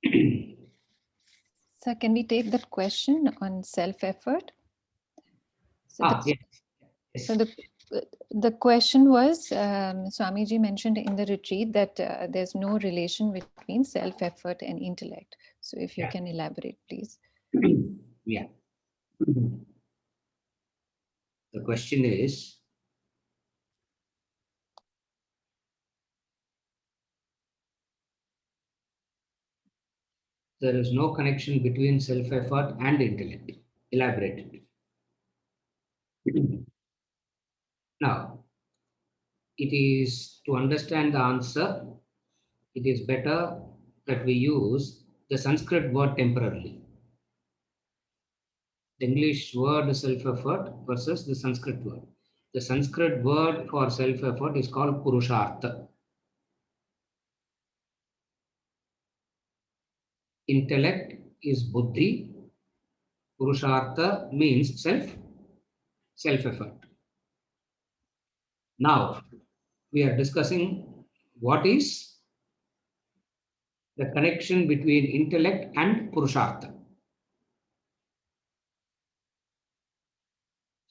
So can we take that question on self-effort? So, Yes. Yes. so the question was, Swamiji mentioned in the retreat that there's no relation between self-effort and intellect. So if you can elaborate, please. Yeah. The question is, there is no connection between self-effort and intellect. Elaborate it. Now, it is to understand the answer, it is better that we use the Sanskrit word temporarily. The English word self-effort versus the Sanskrit word. The Sanskrit word for self-effort is called Purushartha. Intellect is Buddhi. Purushartha means self-effort. Now, we are discussing what is the connection between intellect and Purushartha.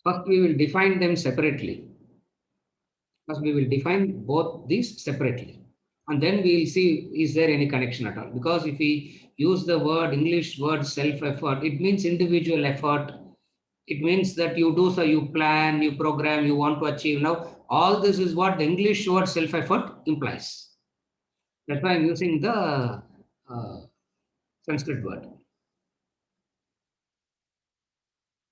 First, we will define them separately. First, we will define both these separately. And then we will see, is there any connection at all? Because if we use the word, English word self-effort, it means individual effort. It means that you do, so you plan, you program, you want to achieve. Now, all this is what the English word self-effort implies. That's why I'm using the Sanskrit word.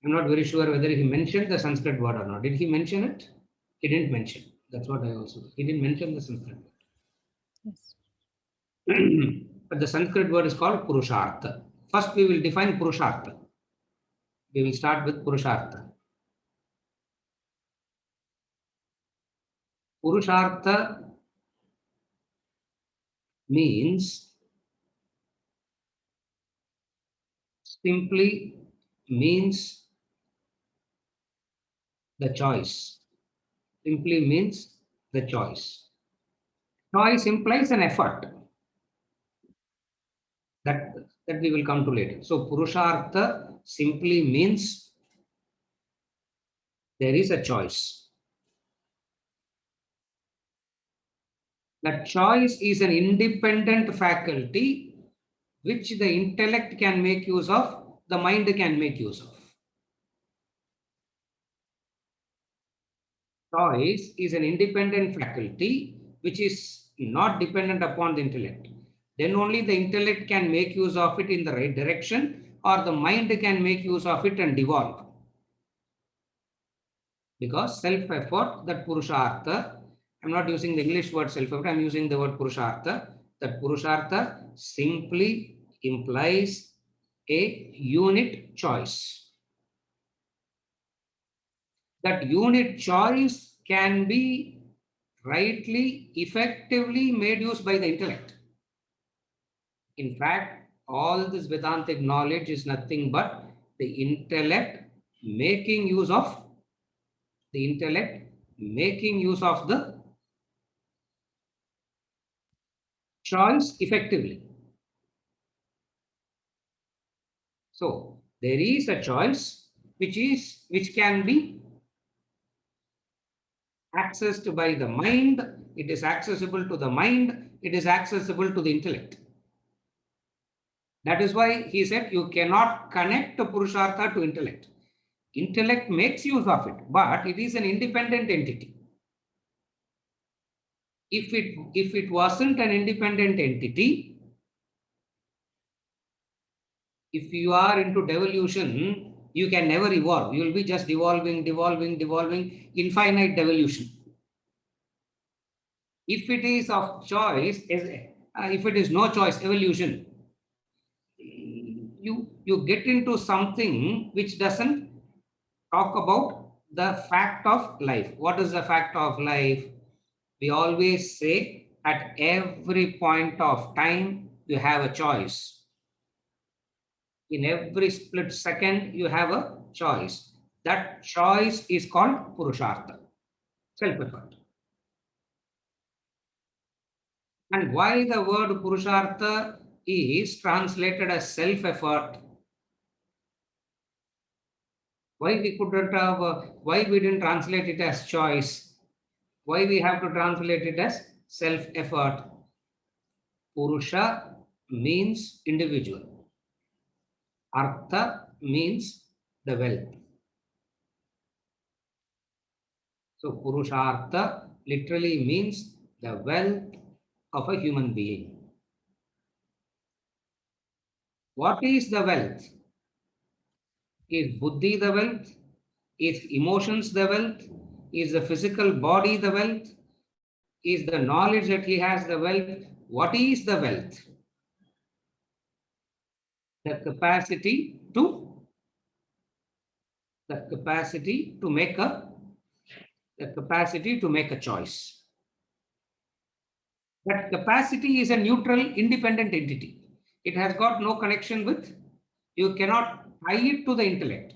I'm not very sure whether he mentioned the Sanskrit word or not. Did he mention it? He didn't mention. That's what I also. He didn't mention the Sanskrit word. Yes. But the Sanskrit word is called Purushartha. First, we will define Purushartha. We will start with Purushartha. Purushartha means simply means the choice. Simply means the choice. Choice implies an effort. That we will come to later. So Purushartha simply means there is a choice. That choice is an independent faculty which the intellect can make use of, the mind can make use of. Choice is an independent faculty which is not dependent upon the intellect. Then only the intellect can make use of it in the right direction, or the mind can make use of it and devolve. Because self-effort, that Purushartha, I'm not using the English word self-effort, I'm using the word Purushartha. That Purushartha simply implies a unit choice. That unit choice can be rightly, effectively made use by the intellect. In fact, all this Vedantic knowledge is nothing but the intellect making use of the choice effectively. So there is a choice which can be accessed by the mind. It is accessible to the mind. It is accessible to the intellect. That is why he said you cannot connect Purushartha to intellect. Intellect makes use of it, but it is an independent entity. If it wasn't an independent entity, if you are into devolution, you can never evolve. You will be just devolving, infinite devolution. If it is of choice, if it is no choice, evolution, you get into something which doesn't talk about the fact of life. What is the fact of life? We always say at every point of time, you have a choice. In every split second, you have a choice. That choice is called Purushartha, self-effort. And why the word Purushartha is translated as self-effort. Why we couldn't have, why we didn't translate it as choice? Why we have to translate it as self-effort? Purusha means individual. Artha means the wealth. So Purushartha literally means the wealth of a human being. What is the wealth? Is buddhi the wealth? Is emotions the wealth? Is the physical body the wealth? Is the knowledge that he has the wealth? What is the wealth? The capacity to make a choice. That capacity is a neutral, independent entity. It has got no connection with, you cannot tie it to the intellect.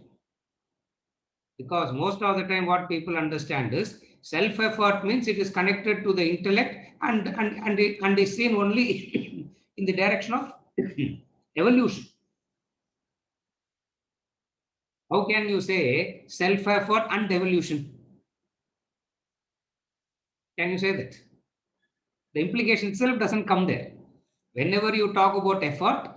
Because most of the time what people understand is self-effort means it is connected to the intellect and is seen only in the direction of evolution. How can you say self-effort and evolution? Can you say that? The implication itself doesn't come there. Whenever you talk about effort,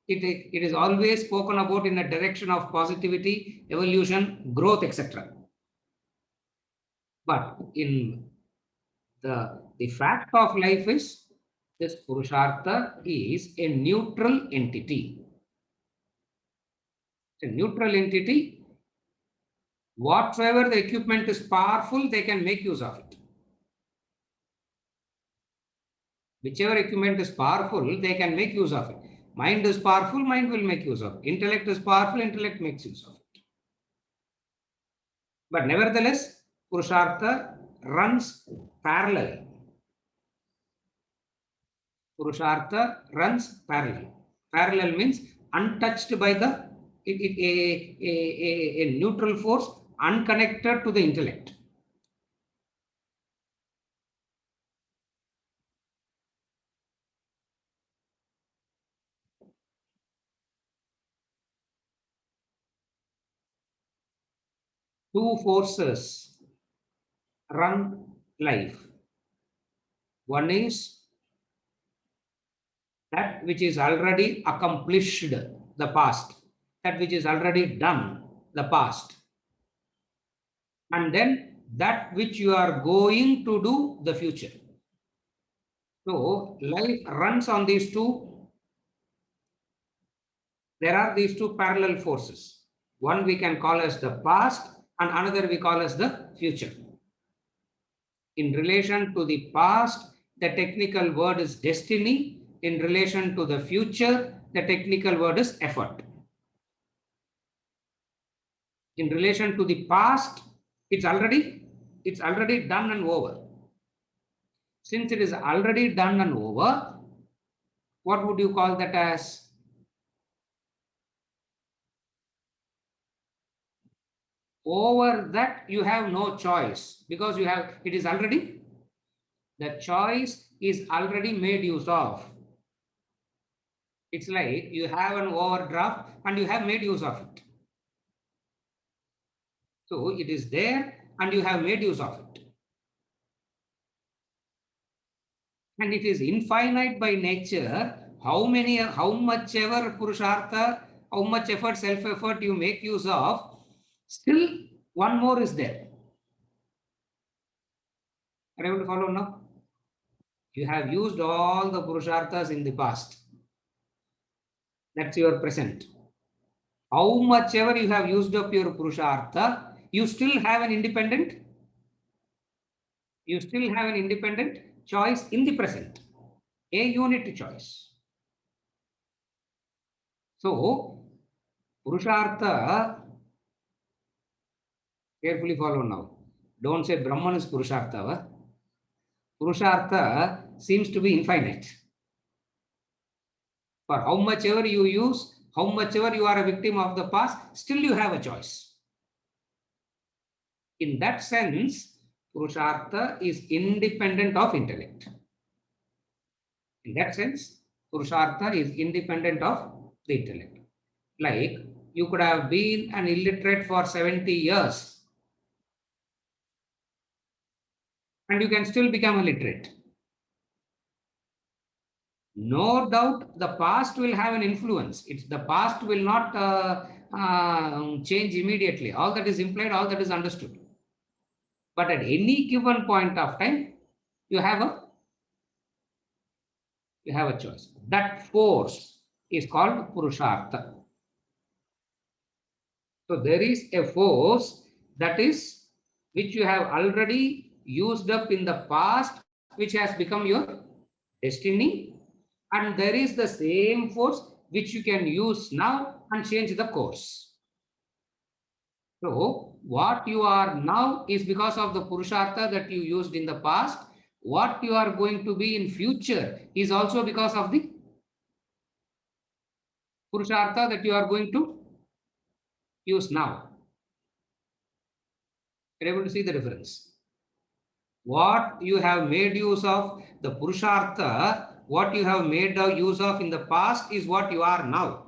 it is always spoken about in a direction of positivity, evolution, growth, etc. But in the fact of life is this Purushartha is a neutral entity. It's a neutral entity. Whatsoever the equipment is powerful, they can make use of it. Whichever equipment is powerful, they can make use of it. Mind is powerful, mind will make use of it. Intellect is powerful, intellect makes use of it. But nevertheless, Purushartha runs parallel. Purushartha runs parallel. Parallel means untouched by the a neutral force, unconnected to the intellect. Two forces run life. One is that which is already accomplished, the past, that which is already done, the past. And then that which you are going to do, the future. So life runs on these two. There are these two parallel forces. One we can call as the past and another we call as the future. In relation to the past, the technical word is destiny. In relation to the future, the technical word is effort. In relation to the past, it's already done and over. Since it is already done and over, what would you call that as? Over that you have no choice because it is already, the choice is already made use of. It's like you have an overdraft and you have made use of it. So it is there and you have made use of it. And it is infinite by nature. How much ever Purushartha, how much effort, self-effort you make use of, still one more is there. Are you able to follow now? You have used all the Purusharthas in the past. That's your present. How much ever you have used up your Purushartha, you still have an independent choice in the present, a unit choice. So, Purushartha, carefully follow now. Don't say Brahman is Purushartha. Purushartha seems to be infinite. For how much ever you use, how much ever you are a victim of the past, still you have a choice. In that sense, Purushartha is independent of intellect. In that sense, Purushartha is independent of the intellect. Like you could have been an illiterate for 70 years and you can still become a literate. No doubt the past will have an influence. The past will not change immediately. All that is implied, all that is understood. But at any given point of time, you have a choice. That force is called Purushartha. So there is a force that is which you have already used up in the past, which has become your destiny, and there is the same force which you can use now and change the course. So what you are now is because of the Purushartha that you used in the past. What you are going to be in future is also because of the Purushartha that you are going to use now. You're able to see the difference. What you have made use of, the Purushartha, what you have made use of in the past is what you are now.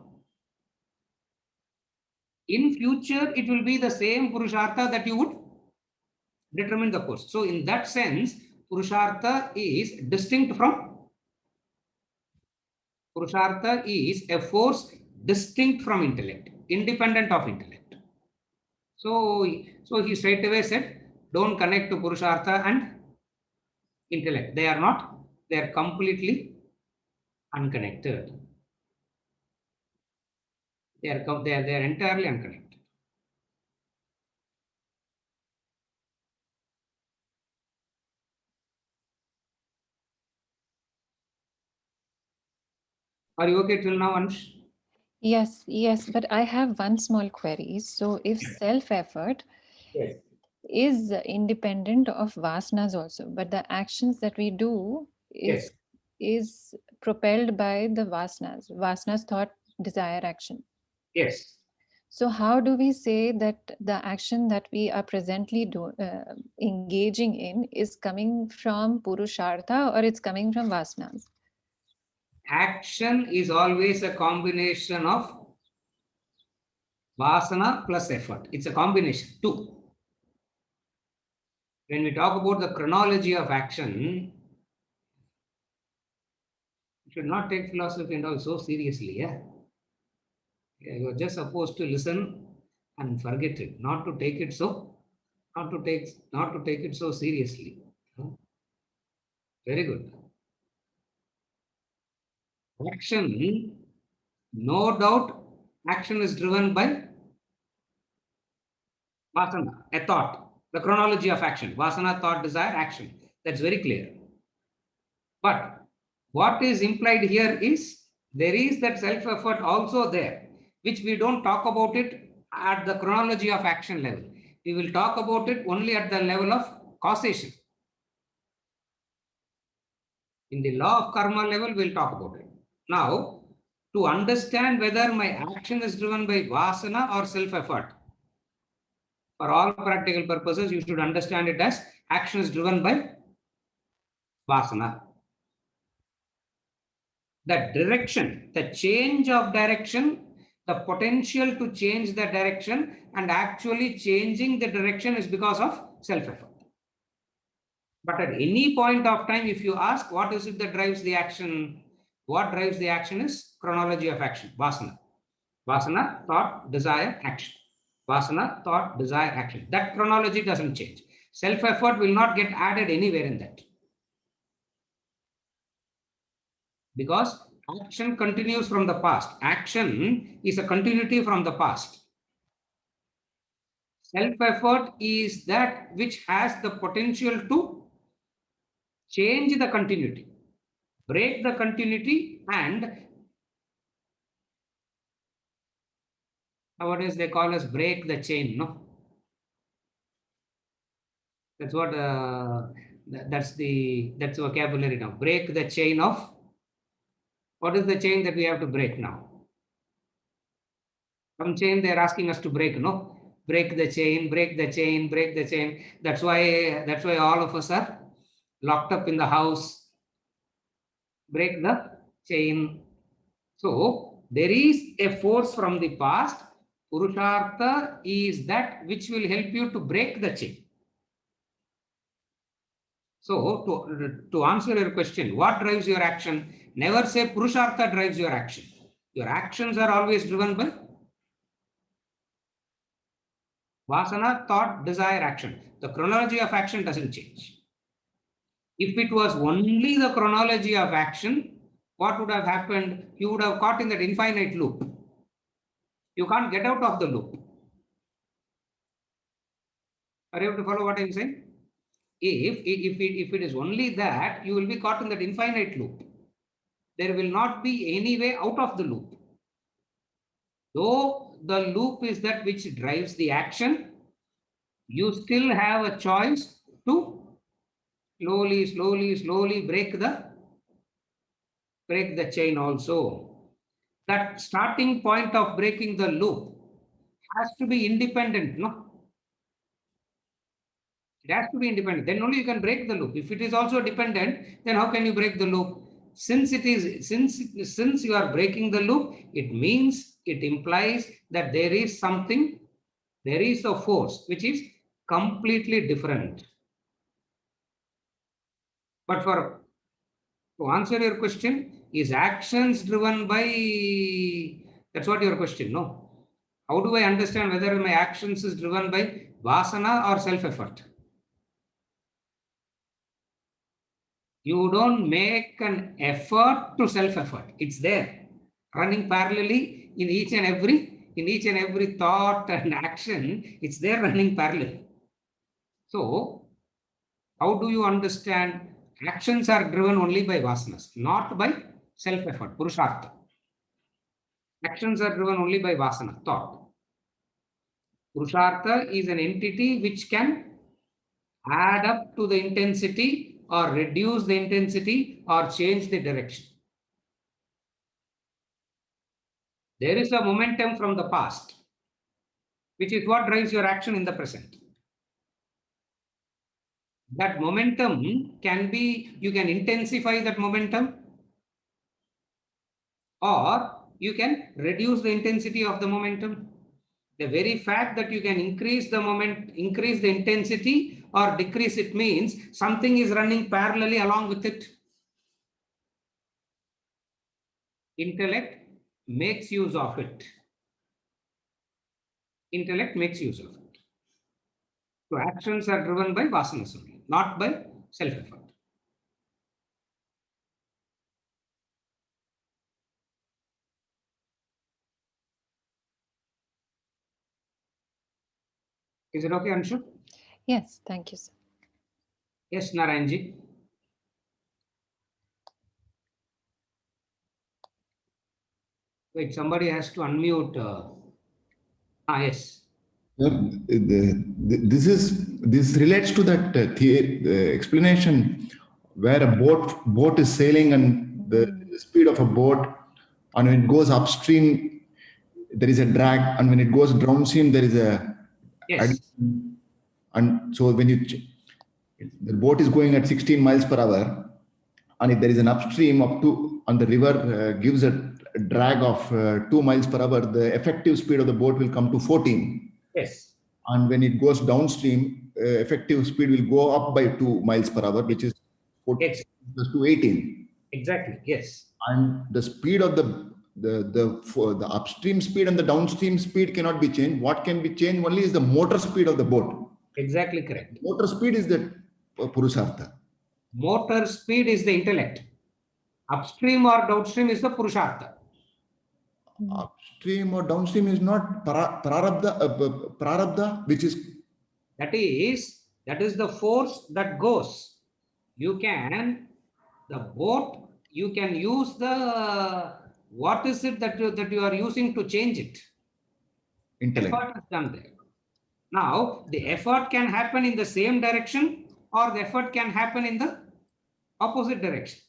In future, it will be the same Purushartha that you would determine the course. So in that sense, Purushartha is distinct from, Purushartha is a force distinct from intellect, independent of intellect. So he straight away said, don't connect to Purushartha and intellect. They are not, they are completely unconnected. They are entirely unconnected. Are you okay till now, Anush? Yes, but I have one small query. So if self-effort Yes. is independent of vasanas also, but the actions that we do Yes. is propelled by the vasanas, thought, desire, action. Yes. So how do we say that the action that we are presently engaging in is coming from Purushartha or it's coming from vasanas? Action is always a combination of vasana plus effort. It's a combination, two. When we talk about the chronology of action, you should not take philosophy and all so seriously. Yeah, you are just supposed to listen and forget it, not to take it so seriously. Very good. Action, no doubt, action is driven by vasana, a thought, the chronology of action. Vasana, thought, desire, action. That's very clear. But what is implied here is there is that self-effort also there, which we don't talk about it at the chronology of action level. We will talk about it only at the level of causation. In the law of karma level, we'll talk about it. Now, to understand whether my action is driven by vasana or self-effort, for all practical purposes, you should understand it as action is driven by vasana. The direction, the change of direction, the potential to change the direction and actually changing the direction is because of self-effort. But at any point of time, if you ask what is it that drives the action, what drives the action is chronology of action, vasana. Vasana, thought, desire, action. Vasana, thought, desire, action. That chronology doesn't change. Self-effort will not get added anywhere in that. Because action continues from the past. Action is a continuity from the past. Self-effort is that which has the potential to change the continuity, break the continuity, and nowadays they call us break the chain, no? That's what that's the vocabulary now. Break the chain of, what is the chain that we have to break now? Some chain they're asking us to break, no? Break the chain, break the chain, break the chain. That's why all of us are locked up in the house. Break the chain. So there is a force from the past. Purushartha is that which will help you to break the chain. So to answer your question, what drives your action? Never say Purushartha drives your action. Your actions are always driven by Vasana, thought, desire, action. The chronology of action doesn't change. If it was only the chronology of action, what would have happened? You would have caught in that infinite loop. You can't get out of the loop. Are you able to follow what I'm saying? If it is only that, you will be caught in that infinite loop. There will not be any way out of the loop. Though the loop is that which drives the action, you still have a choice to slowly break the chain also. That starting point of breaking the loop has to be independent, no? It has to be independent. Then only you can break the loop. If it is also dependent, then how can you break the loop? Since you are breaking the loop, it implies that there is something, there is a force which is completely different. But to answer your question, is actions driven by, that's what your question, no? How do I understand whether my actions is driven by vasana or self-effort? You don't make an effort to self-effort. It's there, running parallelly in each and every thought and action. It's there running parallel. So, how do you understand? Actions are driven only by vasanas, not by self-effort, purushartha. Actions are driven only by vasana, thought. Purushartha is an entity which can add up to the intensity or reduce the intensity or change the direction. There is a momentum from the past, which is what drives your action in the present. That momentum can be, you can intensify that momentum, or you can reduce the intensity of the momentum. The very fact that you can increase the intensity or decrease it means something is running parallelly along with it. Intellect makes use of it. Intellect makes use of it. So actions are driven by vasanas only, not by self-effort. Is it okay, Anshu? Yes, thank you, sir. Yes, Narayanji. Wait, somebody has to unmute. Yes. This relates to that explanation where a boat is sailing and the speed of a boat, and when it goes upstream there is a drag, and when it goes downstream there is a Yes. and so when the boat is going at 16 miles per hour, and if there is an upstream of 2 and the river gives a drag of 2 miles per hour, the effective speed of the boat will come to 14. Yes. And when it goes downstream, effective speed will go up by 2 miles per hour, which is 14 plus 2, 18. Exactly. Yes. And the speed of the upstream speed and the downstream speed cannot be changed. What can be changed only is the motor speed of the boat. Exactly correct. Motor speed is the Purushartha. Motor speed is the intellect. Upstream or downstream is the Purushartha. Upstream or downstream is not prarabdha, which is that is the force that goes. You can use the, what is it that you are using to change it? intellect. Effort is done there. Now the effort can happen in the same direction, or the effort can happen in the opposite direction.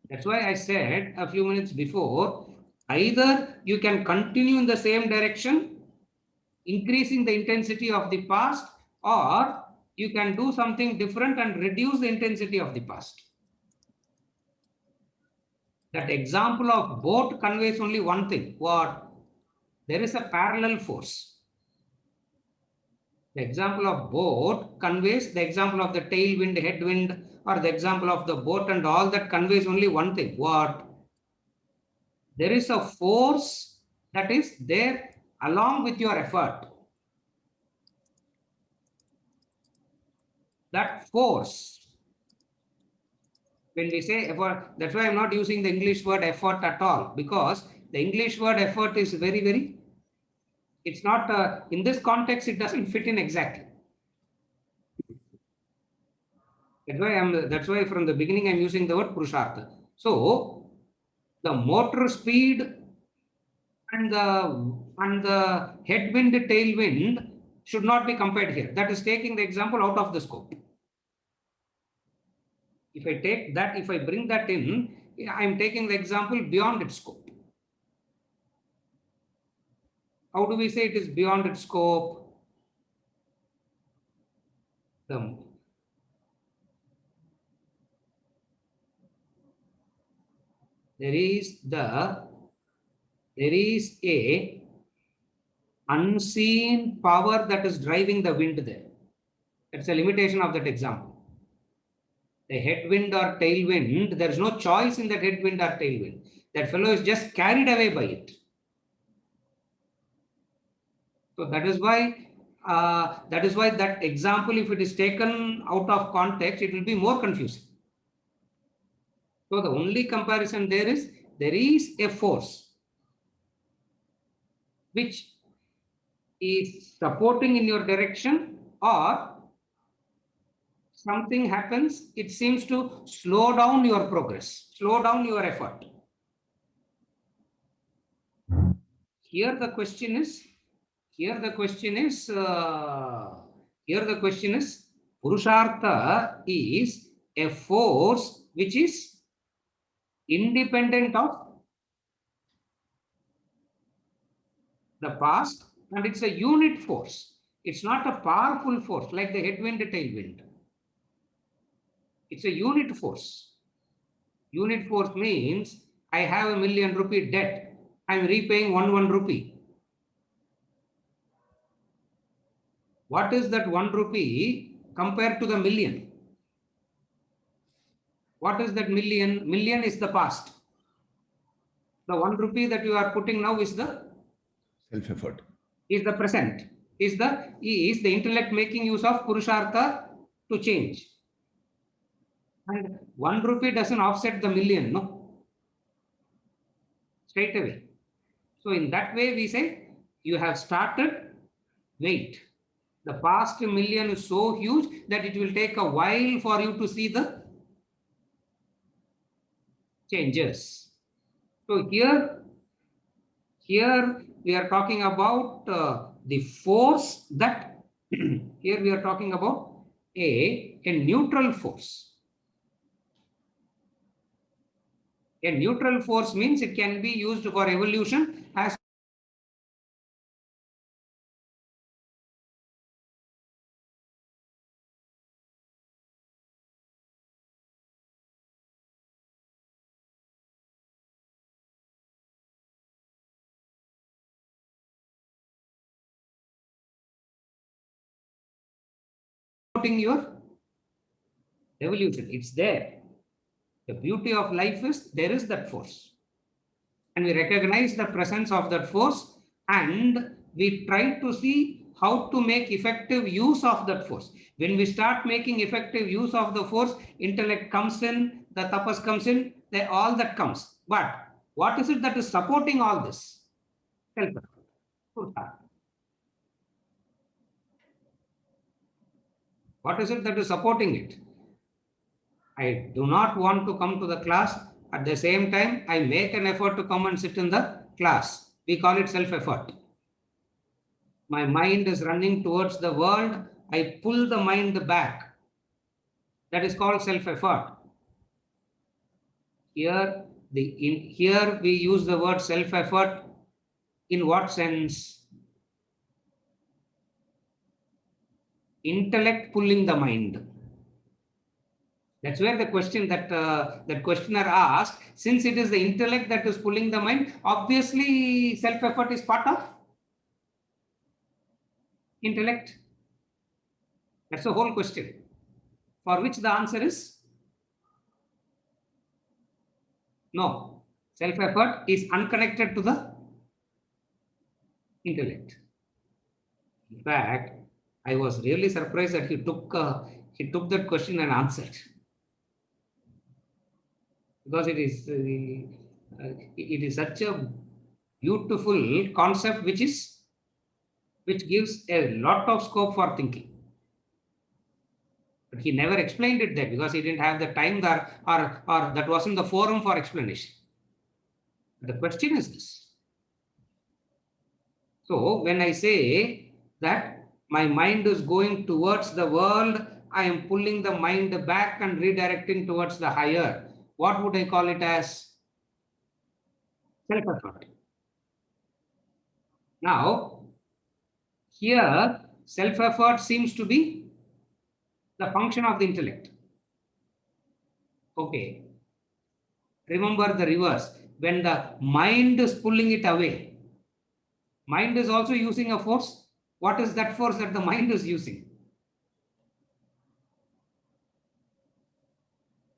That's why I said a few minutes before, either you can continue in the same direction, increasing the intensity of the past, or you can do something different and reduce the intensity of the past. That example of boat conveys only one thing. What? There is a parallel force. The example of boat conveys, the example of the tailwind, headwind, or the example of the boat and all that conveys only one thing. What? There is a force that is there along with your effort. That force, when we say effort, that's why I'm not using the English word effort at all, because the English word effort is very, it's not, in this context, it doesn't fit in exactly. That's why from the beginning I'm using the word Purushartha. So the motor speed and the headwind, tailwind should not be compared here. That is taking the example out of the scope. If I take that, if I bring that in, I'm taking the example beyond its scope. How do we say it is beyond its scope? There is a unseen power that is driving the wind there. That's a limitation of that example. The headwind or tailwind, there is no choice in that headwind or tailwind. That fellow is just carried away by it. So that is why that example, if it is taken out of context, it will be more confusing. So the only comparison there is a force which is supporting in your direction, or something happens, it seems to slow down your progress, slow down your effort. Here the question is, Purushartha is a force which is independent of the past, and it's a unit force. It's not a powerful force like the headwind, tailwind. It's a unit force. Unit force means I have a ₹1,000,000 debt. I'm repaying 1 rupee. What is that 1 rupee compared to the million? What is that million? Million is the past. The 1 rupee that you are putting now is the self-effort. Is the present. Is the intellect making use of Purushartha to change. And 1 rupee doesn't offset the million, no? Straight away. So in that way, we say you have started, wait. The past million is so huge that it will take a while for you to see the changes. So here we are talking about the force that here we are talking about a neutral force. A neutral force means it can be used for evolution as your evolution. It's there. The beauty of life is there is that force. And we recognize the presence of that force, and we try to see how to make effective use of that force. When we start making effective use of the force, intellect comes in, the tapas comes in, all that comes. But what is it that is supporting all this? What is it that is supporting it? I do not want to come to the class. At the same time, I make an effort to come and sit in the class. We call it self-effort. My mind is running towards the world. I pull the mind back. That is called self-effort. Here we use the word self-effort. In what sense? Intellect pulling the mind. That's where the question that questioner asked, since it is the intellect that is pulling the mind, obviously self-effort is part of intellect. That's the whole question, for which the answer is no. Self-effort is unconnected to the intellect. In fact, I was really surprised that he took that question and answered, because it is such a beautiful concept which gives a lot of scope for thinking. But he never explained it there because he didn't have the time there, or that wasn't the forum for explanation. The question is this. So when I say that my mind is going towards the world, I am pulling the mind back and redirecting towards the higher. What would I call it as? Self-effort. Now, here self-effort seems to be the function of the intellect. Okay. Remember the reverse. When the mind is pulling it away, mind is also using a force. What is that force that the mind is using?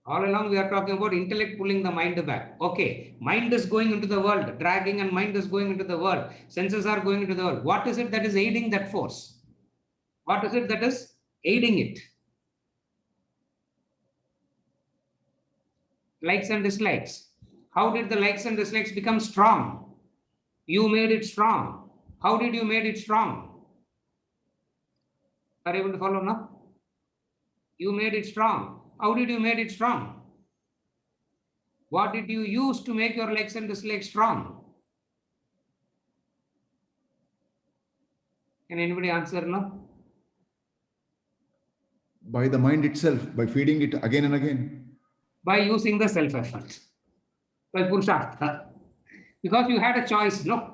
All along we are talking about intellect pulling the mind back. Okay, mind is going into the world, dragging, and mind is going into the world. Senses are going into the world. What is it that is aiding that force? What is it that is aiding it? Likes and dislikes. How did the likes and dislikes become strong? You made it strong. How did you make it strong? Are you able to follow now? You made it strong. How did you make it strong? What did you use to make your likes and dislikes strong? Can anybody answer now? By the mind itself, by feeding it again and again. By using the self-effort, by purushartha. Because you had a choice, no?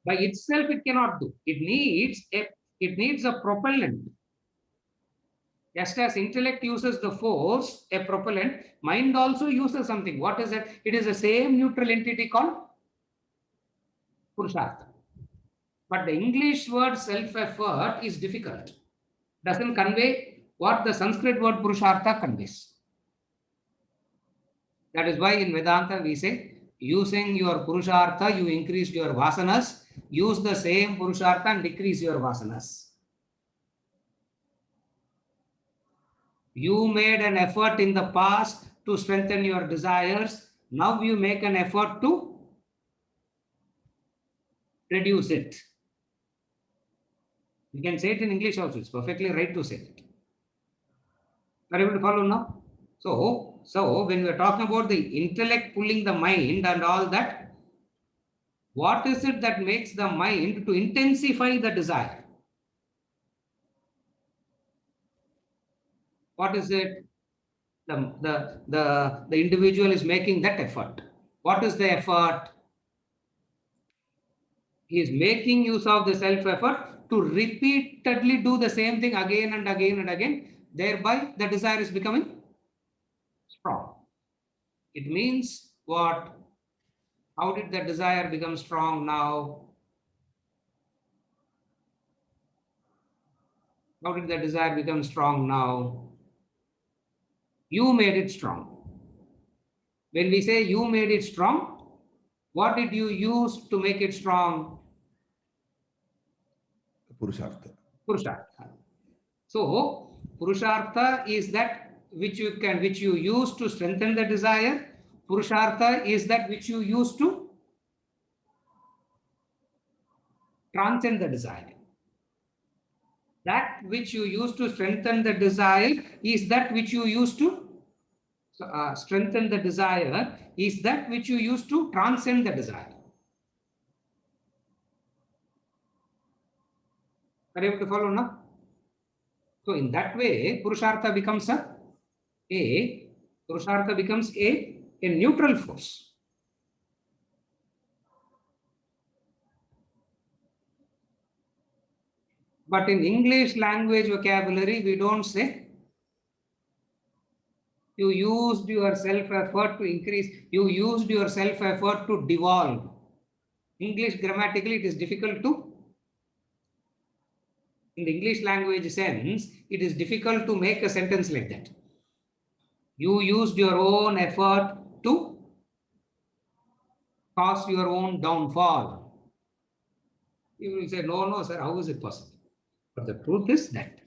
By itself, it cannot do. It needs a propellant. Just as intellect uses the force, a propellant, mind also uses something. What is it? It is the same neutral entity called purushartha. But the English word self-effort is difficult. Doesn't convey what the Sanskrit word purushartha conveys. That is why in Vedanta we say, using your purushartha, you increased your vasanas. Use the same purushartha and decrease your vasanas. You made an effort in the past to strengthen your desires. Now you make an effort to reduce it. You can say it in English also. It's perfectly right to say it. Are you able to follow now? So when we are talking about the intellect pulling the mind and all that, what is it that makes the mind to intensify the desire? What is it? The individual is making that effort. What is the effort? He is making use of the self-effort to repeatedly do the same thing again and again and again. Thereby, the desire is becoming strong. It means what? How did the desire become strong now? How did the desire become strong now? You made it strong. When we say you made it strong, what did you use to make it strong? Purushartha. Purushartha. So, purushartha is that which you use to strengthen the desire. Purushartha is that which you use to transcend the desire. That which you use to strengthen the desire is that which you use to strengthen the desire is that which you use to transcend the desire. Are you able to follow now? So in that way, purushartha becomes a neutral force. But in English language vocabulary, we don't say. You used your self-effort to increase. You used your self-effort to devolve. English grammatically, it is difficult to. In the English language sense, it is difficult to make a sentence like that. You used your own effort to cause your own downfall. You will say, no, no, sir, how is it possible? But the truth is that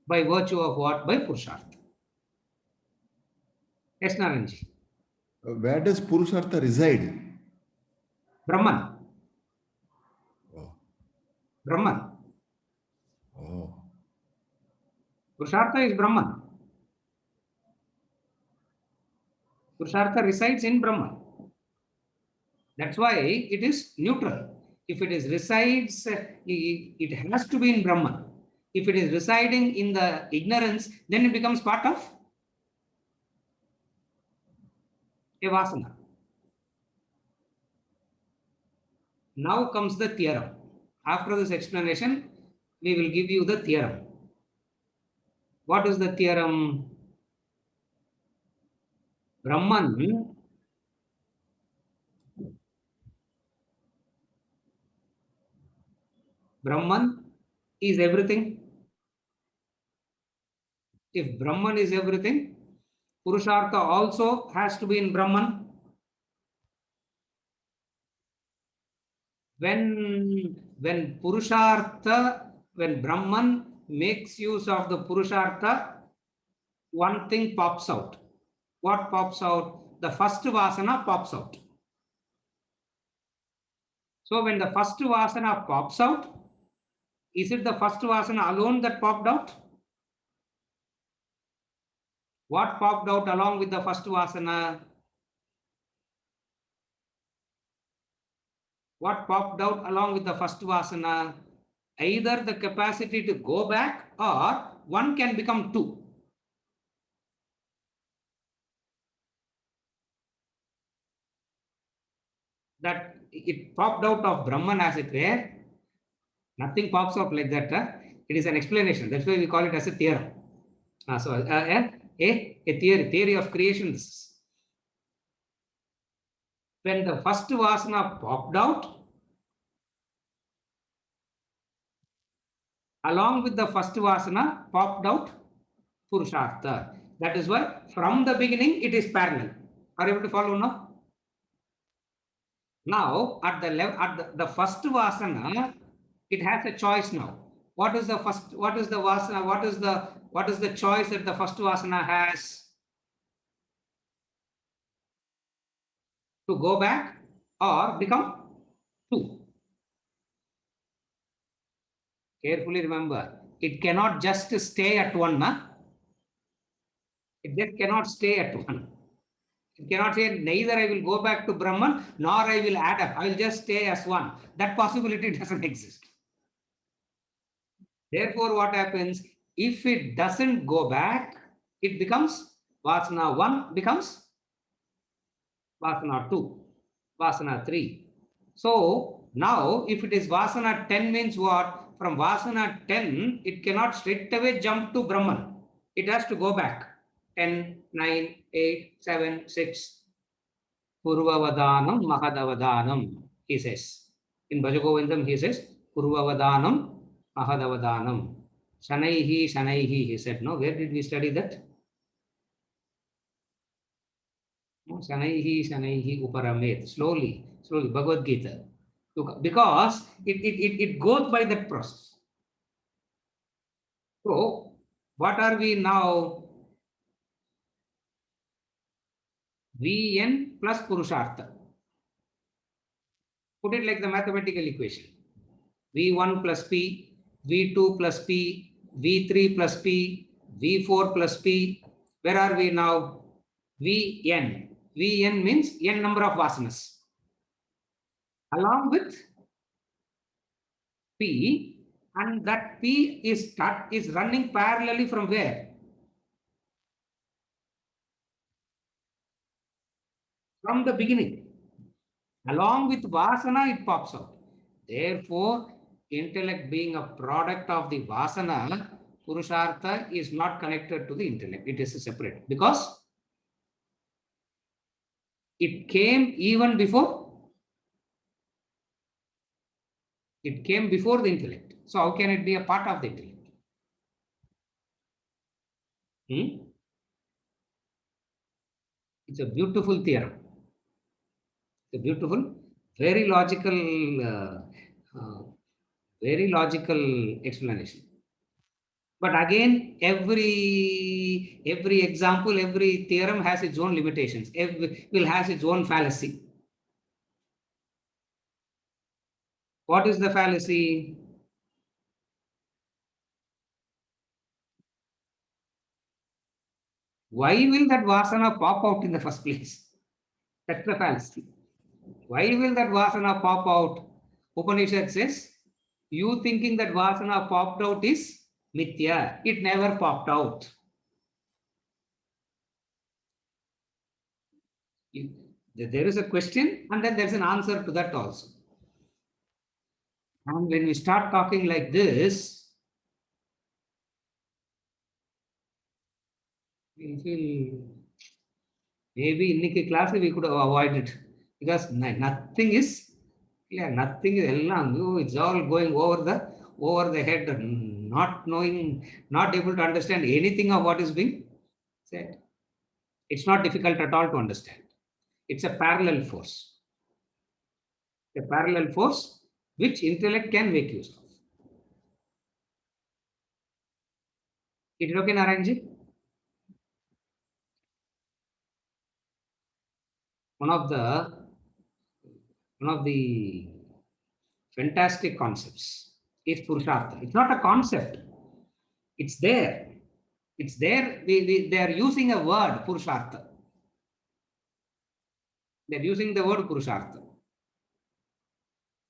by virtue of what? By Purushartha. Yes, Naranji. Where does Purushartha reside? Brahman. Oh. Brahman. Oh. Purushartha is Brahman. Purushartha resides in Brahman. That's why it is neutral. If it is resides, it has to be in Brahman. If it is residing in the ignorance, then it becomes part of a vasana. Now comes the theorem. After this explanation, we will give you the theorem. What is the theorem? Brahman is everything. If Brahman is everything, Purushartha also has to be in Brahman. When Purushartha, when Brahman makes use of the Purushartha, one thing pops out. What pops out? The first vasana pops out. So when the first vasana pops out, is it the first vasana alone that popped out? What popped out along with the first vasana? What popped out along with the first vasana? Either the capacity to go back or one can become two. That it popped out of Brahman as it were. Nothing pops up like that. It is an explanation. That's why we call it as a theorem. So a theory of creation. This is. When the first vasana popped out, along with the first vasana popped out Purushartha. That is why from the beginning it is parallel. Are you able to follow now? Now at the level, at the first vasana, it has a choice now. What is the first? What is the vasana? What is the choice that the first vasana has? To go back or become two. Carefully remember, it cannot just stay at one. It just cannot stay at one. It cannot say neither I will go back to Brahman nor I will add up. I will just stay as one. That possibility doesn't exist. Therefore, what happens? If it doesn't go back, it becomes Vasana 1 becomes Vasana 2, Vasana 3. So now if it is Vasana 10 means what? From Vasana 10, it cannot straight away jump to Brahman. It has to go back. 10, 9, 8, 7, 6. Purvavadanam Mahadavadanam, he says. In Bhajagovindam, he says, Purvavadanam Mahadavadanam. Shanaihi, Shanaihi, he said. No, where did we study that? Shanaihi, Shanaihi, Uparamet. Slowly, slowly, Bhagavad Gita. Because it goes by that process. So, what are we now? Vn plus Purushartha. Put it like the mathematical equation. V1 plus P, V2 plus P, V3 plus P, V4 plus P. Where are we now? Vn. Vn means n number of vasanas. Along with P, and that P is running parallelly from where? From the beginning. Along with vasana, it pops out. Therefore, intellect being a product of the vasana, Purushartha is not connected to the intellect. It is separate because it came even before. It came before the intellect. So how can it be a part of the intellect? It's a beautiful theorem. It's a beautiful, very logical, very logical explanation. But again, every example, every theorem has its own limitations. Will has its own fallacy. What is the fallacy? Why will that vasana pop out in the first place? That's the fallacy. Why will that vasana pop out? Upanishad says, you thinking that vasana popped out is mithya. It never popped out. There is a question and then there's an answer to that also. And when we start talking like this, we feel maybe in the class we could have avoided because nothing is, nothing is, it's all going over the head, not knowing, not able to understand anything of what is being said. It's not difficult at all to understand. It's a parallel force. A parallel force which intellect can make use of. Is it okay, Narayanji? One of the fantastic concepts is Purushartha. It's not a concept. It's there. It's there. They are using a word, Purushartha. They're using the word Purushartha.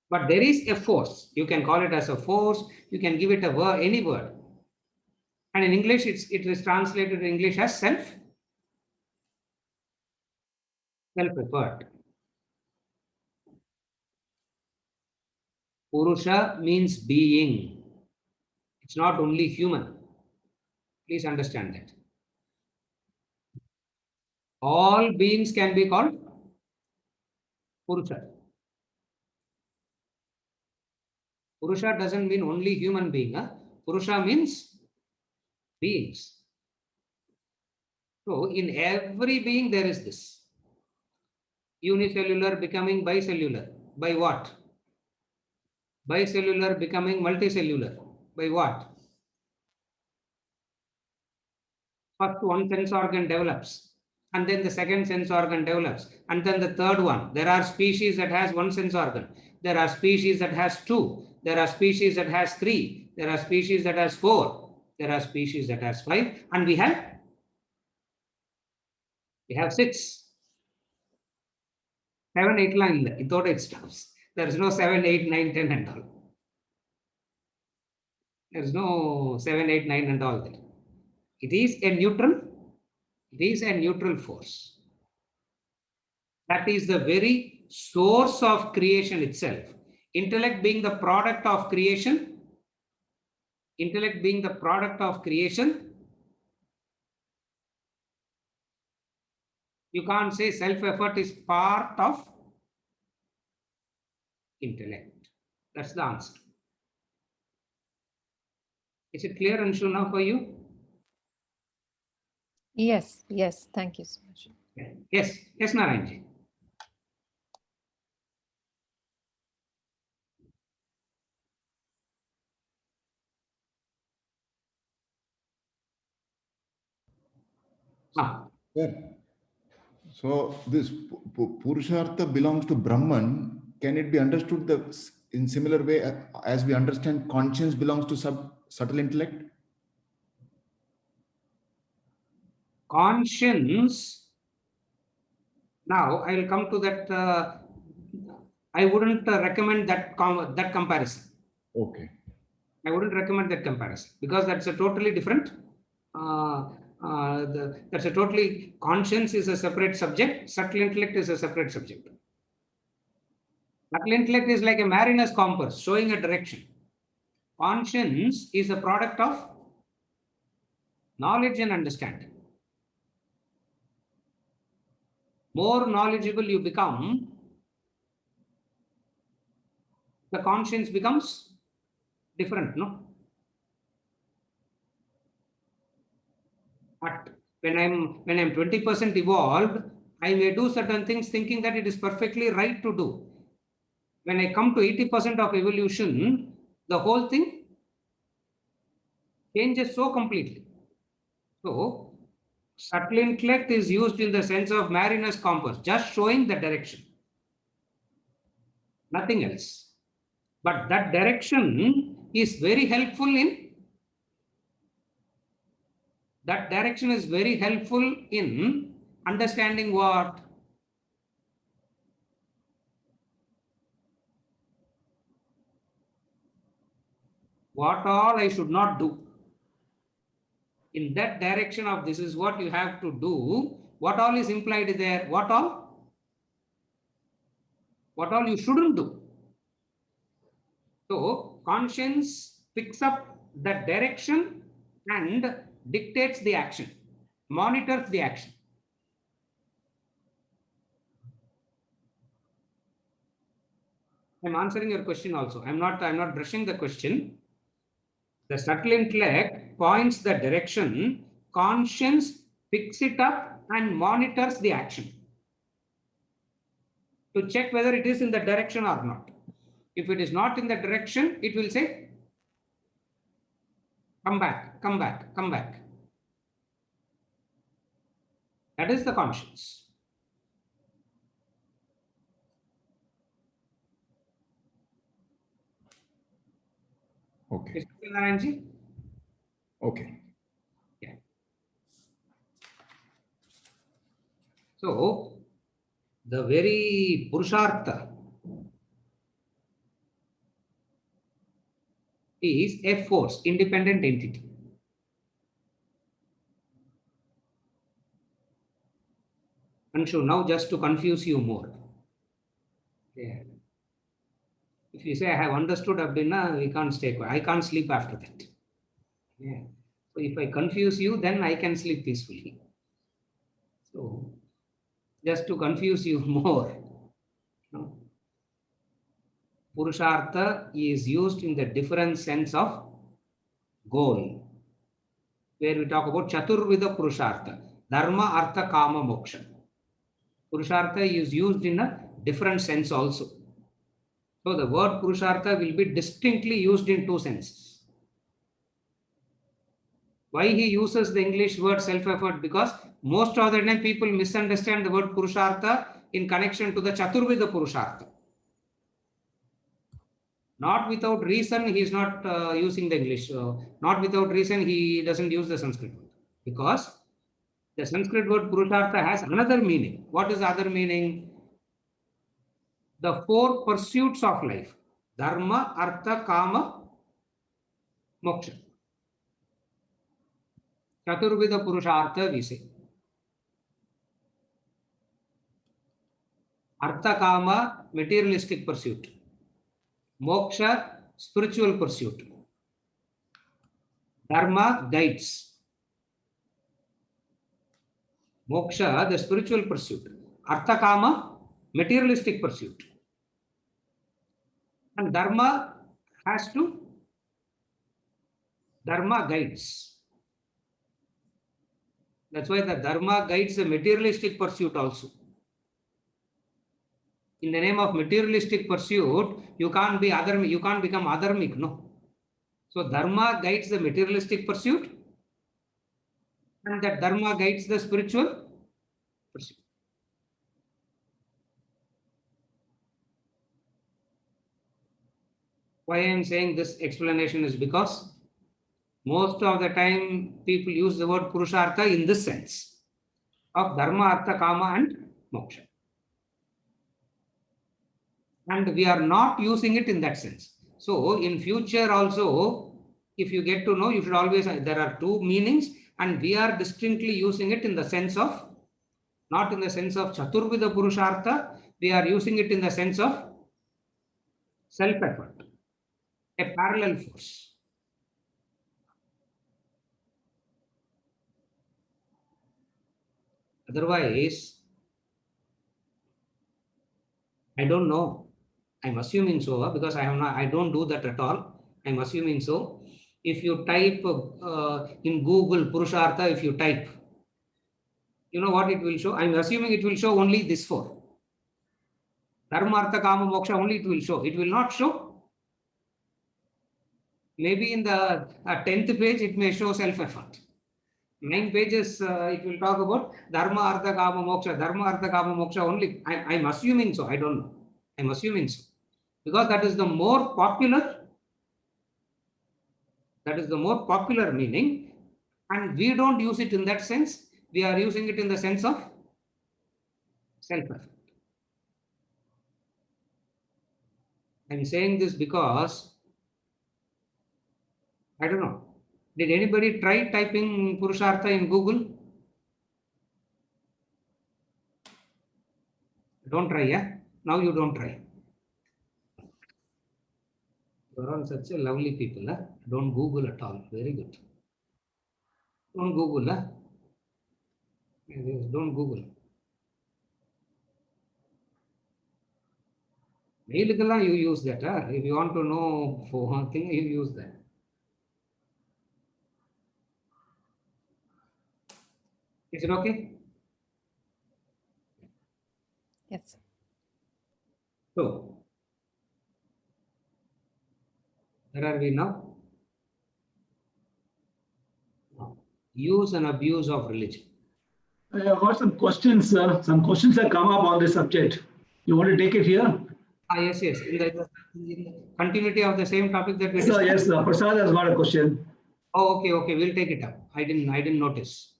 But there is a force. You can call it as a force. You can give it a word, any word. And in English, it is translated in English as self-effort. Purusha means being. It's not only human. Please understand that. All beings can be called Purusha. Purusha doesn't mean only human being. Purusha means beings. So in every being there is this. Unicellular becoming bicellular. By what? Bicellular becoming multicellular. By what? First one sense organ develops. And then the second sense organ develops. And then the third one. There are species that has one sense organ. There are species that has two. There are species that has three. There are species that has four. There are species that has five. And we have six. 7, 8 line. It stops. There is no 7, 8, 9, 10 and all. There is no 7, 8, 9 and all that. It is a neutral. It is a neutral force. That is the very source of creation itself. Intellect being the product of creation. Intellect being the product of creation. You can't say self-effort is part of intellect. That's the answer. Is it clear, Anshu, now for you? Yes, yes. Thank you so much. Yes, yes, Narayanji. Yeah. So this Purushartha belongs to Brahman. Can it be understood in similar way as we understand conscience belongs to subtle intellect? Conscience. Now I will come to that. I wouldn't recommend that comparison. Okay. I wouldn't recommend that comparison because that's a totally different. That's a totally, conscience is a separate subject. Subtle intellect is a separate subject. Subtle intellect is like a mariner's compass showing a direction. Conscience is a product of knowledge and understanding. More knowledgeable you become, the conscience becomes different, no? But when I'm 20% evolved, I may do certain things thinking that it is perfectly right to do. When I come to 80% of evolution, the whole thing changes so completely. So, subtle intellect is used in the sense of mariner's compass, just showing the direction, nothing else. But that direction is very helpful in understanding what? What all I should not do. In that direction of this is what you have to do. What all is implied there? What all you shouldn't do. So conscience picks up the direction and dictates the action, monitors the action. I'm answering your question also. I'm not brushing the question. The subtle intellect points the direction, conscience picks it up and monitors the action to check whether it is in the direction or not. If it is not in the direction, it will say, come back, come back, come back. That is the conscience. Okay. Okay. Yeah. So, the very Purushartha is a force, independent entity. Anshu, now just to confuse you more. Yeah. If you say, I have understood Abdina, we can't stay quiet. I can't sleep after that. Yeah. So if I confuse you, then I can sleep peacefully. So just to confuse you more, no? Purushartha is used in the different sense of goal, where we talk about Chaturvida Purushartha, Dharma, Artha, Kama, Moksha. Purushartha is used in a different sense also. So the word Purushartha will be distinctly used in two senses. Why he uses the English word self-effort? Because most of the time people misunderstand the word Purushartha in connection to the Chaturvida Purushartha. Not without reason he is not using the English. Not without reason he doesn't use the Sanskrit word. Because the Sanskrit word Purushartha has another meaning. What is the other meaning? The four pursuits of life. Dharma, Artha, Kama, Moksha. Chaturvida Purushartha we say. Artha, Kama, materialistic pursuit. Moksha, spiritual pursuit. Dharma, guides. Moksha, the spiritual pursuit. Artha, Kama, materialistic pursuit. And Dharma guides. That's why the Dharma guides the materialistic pursuit also. In the name of materialistic pursuit, you can't become adharmic, no. So Dharma guides the materialistic pursuit, and that Dharma guides the spiritual pursuit. Why I am saying this explanation is because most of the time people use the word Purushartha in this sense of Dharma, Artha, Kama and Moksha. And we are not using it in that sense. So in future also, if you get to know, you should always, there are two meanings and we are distinctly using it in the sense of, not in the sense of Chaturvida Purushartha, we are using it in the sense of self-effort, a parallel force. Otherwise, I don't know. I'm assuming so because I don't do that at all. I'm assuming so. If you type in Google Purushartha, if you type, you know what it will show? I'm assuming it will show only this four. Dharma, Artha, Kama, Moksha, only it will show. It will not show. Maybe in the 10th page, it may show self-effort. 9 pages, it will talk about Dharma, Artha, Kama, Moksha. Dharma, Artha, Kama, Moksha only. I'm assuming so. I don't know. I'm assuming so. Because that is the more popular. That is the more popular meaning. And we don't use it in that sense. We are using it in the sense of self-effort. I'm saying this because, I don't know. Did anybody try typing Purushartha in Google? Don't try, yeah? Now you don't try. You're all such a lovely people, huh? Don't Google at all. Very good. Don't Google, huh? Yes, don't Google. Mail you use that, huh? If you want to know for one thing, you use that. Is it okay? Yes. So, where are we now? Use and abuse of religion. I have got some questions, sir. Some questions have come up on this subject. You want to take it here? Yes. In the continuity of the same topic that we Yes, discussed. yes, Prasad has got a question. Oh, okay. We'll take it up. I didn't notice.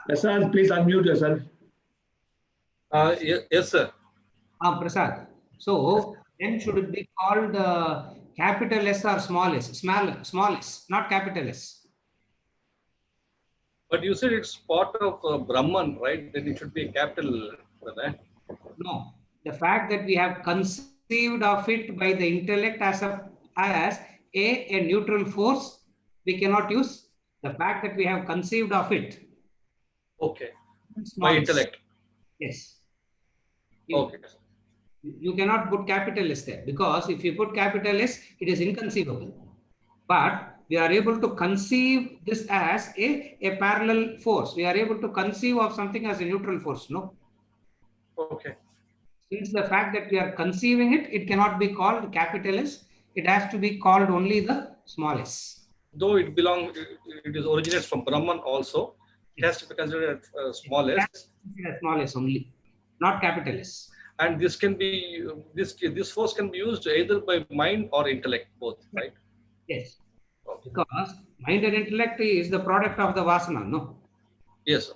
Prasad, please unmute yourself. Yes, sir. Prasad. So then should it be called capital S or small s? Small s, not capital S. But you said it's part of Brahman, right? Then it should be a capital for that. No. The fact that we have conceived of it by the intellect as a neutral force, we cannot use. The fact that we have conceived of it. Okay. Small By s. intellect. Yes. Okay. You cannot put capital S there because if you put capital S, it is inconceivable. But we are able to conceive this as a parallel force. We are able to conceive of something as a neutral force, no? Okay. Since the fact that we are conceiving it, it cannot be called capital S. It has to be called only the small s. Though it originates from Brahman also, it has to be considered small s. Small s only, not capital S. And this can be this force can be used either by mind or intellect, both, right? Yes. Because mind and intellect is the product of the vasana, no? Yes, sir.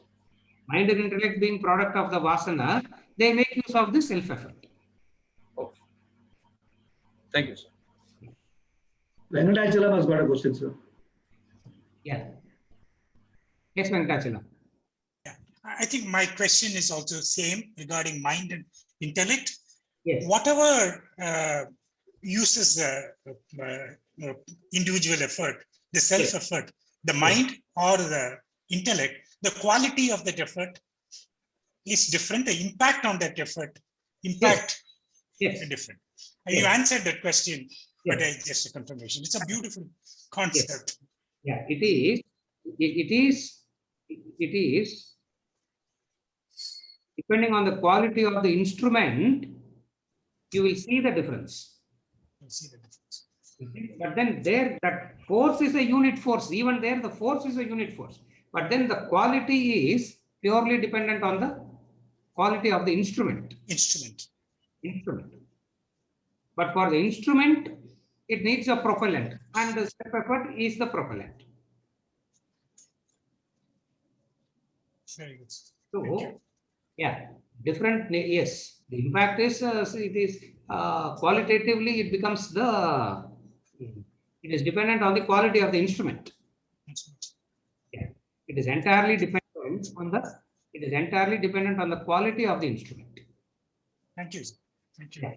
Mind and intellect being product of the vasana, they make use of the self-effort. Okay. Thank you, sir. Venkatachalam has got a question, sir. Yeah. Yes, Venkatachalam. I think my question is also same regarding mind and intellect. Yes. Whatever uses the individual effort, the self-effort, the mind or the intellect, the quality of that effort is different. The impact on that effort, is different. You answered that question, but just a confirmation. It's a beautiful concept. Yeah, it is. It is. Depending on the quality of the instrument, you will see the difference. But then that force is a unit force. Even there, the force is a unit force. But then the quality is purely dependent on the quality of the instrument. Instrument. But for the instrument, it needs a propellant, and the self-effort is the propellant. Very good. So, yeah, different. Yes, the impact is it is qualitatively it becomes it is dependent on the quality of the instrument. Yeah, it is entirely dependent on the. It is entirely dependent on the quality of the instrument. Thank you. Thank you. Yeah.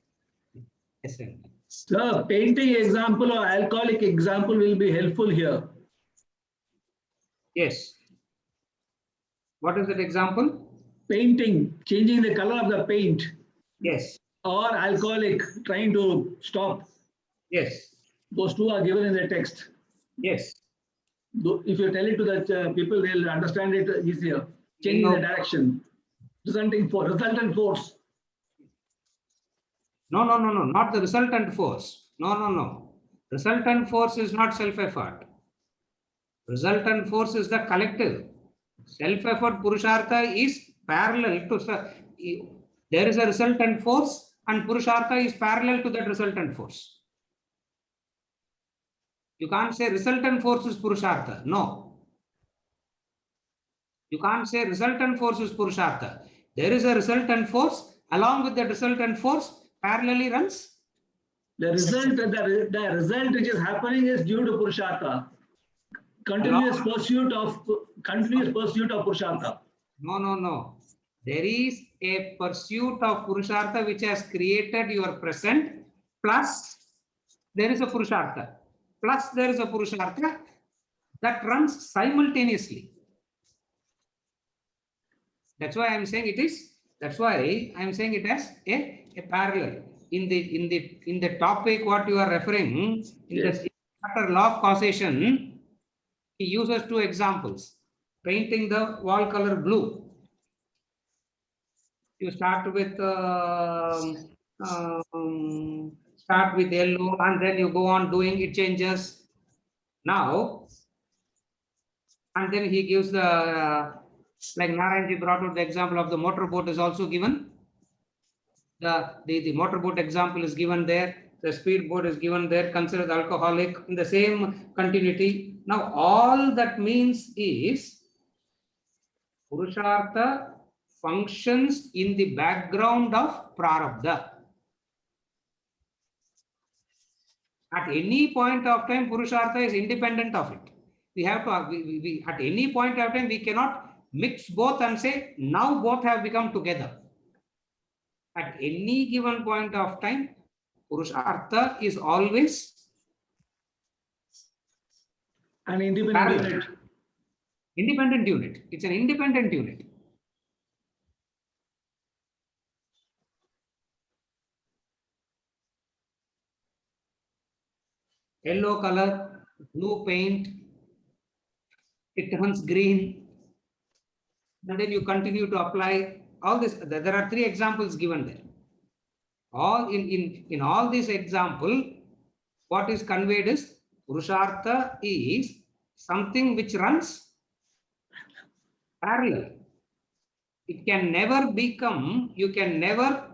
Yes, sir. Sir, painting example or alcoholic example will be helpful here. Yes. What is that example? Painting, changing the color of the paint, Yes. or alcoholic, trying to stop. Yes. Those two are given in the text. Yes. If you tell it to the people, they'll understand it easier. Changing the direction, resultant force. No, not the resultant force. No. Resultant force is not self-effort. Resultant force is the collective. Self-effort Purushartha is parallel to, there is a resultant force and Purushartha is parallel to that resultant force. You can't say resultant force is Purushartha. No. You can't say resultant force is Purushartha. There is a resultant force, along with the resultant force, parallelly runs. The result which is happening is due to Purushartha. Continuous pursuit of Purushartha. No. There is a pursuit of Purushartha which has created your present, plus there is a Purushartha. Plus there is a Purushartha that runs simultaneously. That's why I'm saying it is. That's why I'm saying it as a parallel. In the topic what you are referring, in the chapter law of causation, he uses two examples. Painting the wall color blue. You start with yellow, and then you go on doing it, changes. Now, and then he gives the like Narayanji brought out the example of the motorboat is also given. The motorboat example is given there. The speedboat is given there. Consider the alcoholic in the same continuity. Now, all that means is Purushartha functions in the background of Prarabdha. At any point of time, Purushartha is independent of it. We have to, at any point of time, we cannot mix both and say, now both have become together. At any given point of time, Purushartha is always an independent unit. Independent unit. It's an independent unit. Yellow color, blue paint, it turns green, and then you continue to apply all this. There are three examples given there. All in all this example, what is conveyed is Purushartha is something which runs parallel. It can never become, you can never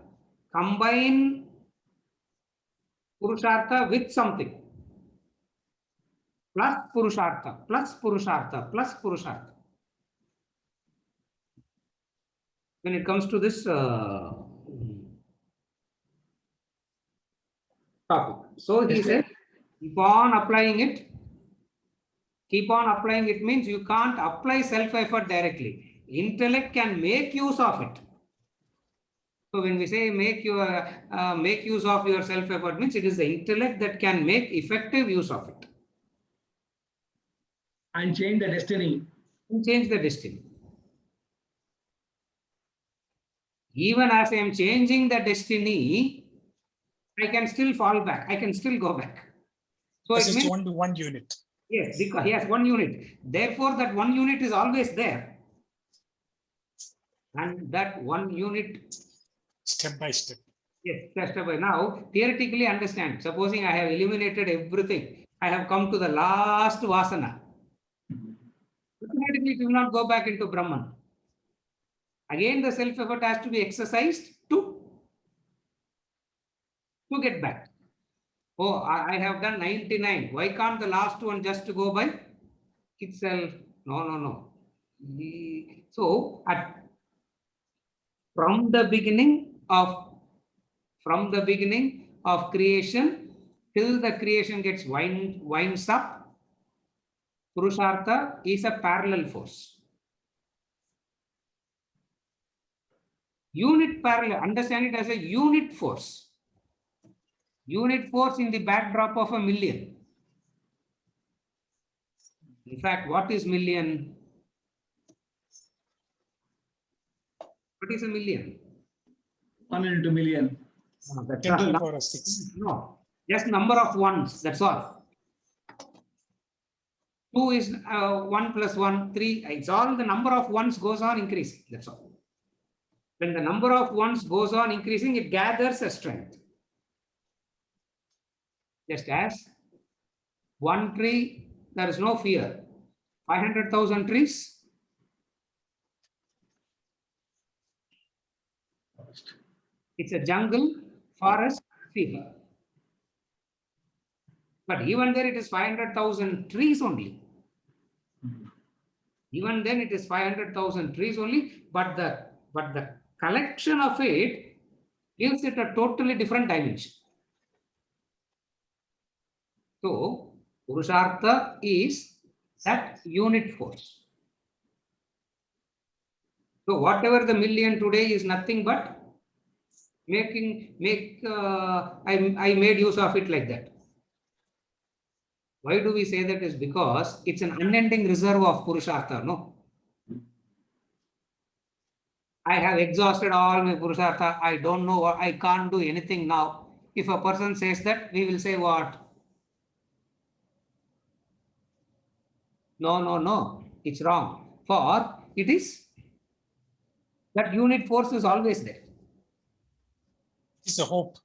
combine Purushartha with something. Plus Purushartha, plus Purushartha, plus Purushartha. When it comes to this topic. So he said, keep on applying it. Keep on applying it means you can't apply self-effort directly. Intellect can make use of it. So when we say make use of your self-effort, means it is the intellect that can make effective use of it. And change the destiny. And change the destiny. Even as I am changing the destiny, I can still fall back. I can still go back. So This it is means, one unit. yes, because he has one unit. Therefore, that one unit is always there. And that one unit, Step by step. yes, step by. Now, theoretically understand. Supposing I have eliminated everything, I have come to the last vasana. Automatically, it will not go back into Brahman. Again, the self-effort has to be exercised to get back. Oh, I have done 99. Why can't the last one just go by itself? No. So, from the beginning of creation till the creation gets winds up, Purushartha is a parallel force. Unit parallel, understand it as a unit force. unit force in the backdrop of a million. In fact, what is million? What is a million? 1 into million. That's 10 to the not- power of 6. No, just number of ones, that's all. 2 is 1 plus 1, 3. It's all the number of ones goes on increasing, that's all. When the number of ones goes on increasing, it gathers a strength. Just as one tree, there is no fear. 500,000 trees, it's a jungle, forest, fever. But even there, it is 500,000 trees only. Even then, it is 500,000 trees only. But the collection of it gives it a totally different dimension. So, Purushartha is that unit force. So, whatever the million today is nothing but I made use of it like that. Why do we say that? Is because it's an unending reserve of Purushartha, no? I have exhausted all my Purushartha. I don't know what, I can't do anything now. If a person says that, we will say what? No, it's wrong. For it is, that unit force is always there. It's a hope.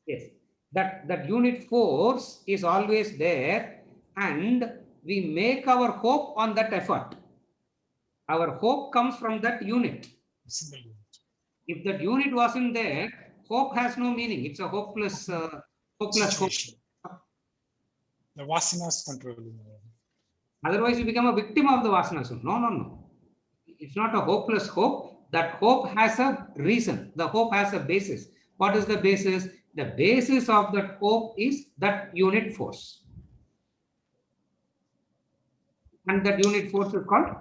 Yes, that unit force is always there, and we make our hope on that effort. Our hope comes from that unit. Single unit. If that unit wasn't there, hope has no meaning. It's a hopeless hope. Situation. The vasanas controlling. Otherwise, you become a victim of the vasanas. No. It's not a hopeless hope. That hope has a reason. The hope has a basis. What is the basis? The basis of that hope is that unit force. And that unit force is called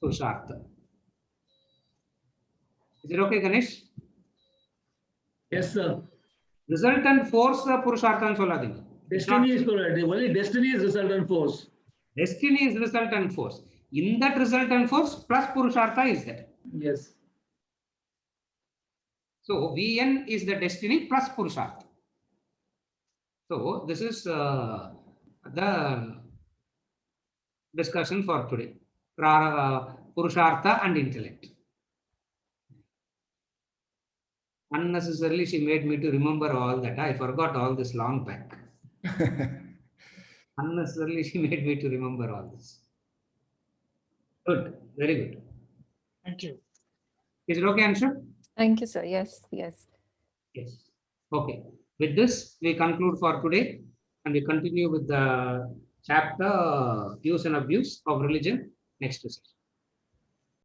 Purushartha. Is it okay, Ganesh? Yes, sir. Resultant force Purushartha soladinga. Destiny is correct. Only destiny is resultant force. Destiny is resultant force. In that resultant force, plus Purushartha is there. Yes. So Vn is the destiny plus Purushartha. So this is the discussion for today. Purushartha and intellect. Unnecessarily, she made me to remember all that. I forgot all this long back. Unnecessarily, she made me to remember all this. Good, very good. Thank you. Is it okay, Anshu? Thank you, sir. Yes. Yes. Okay. With this, we conclude for today, and we continue with the chapter Use and Abuse of Religion next session.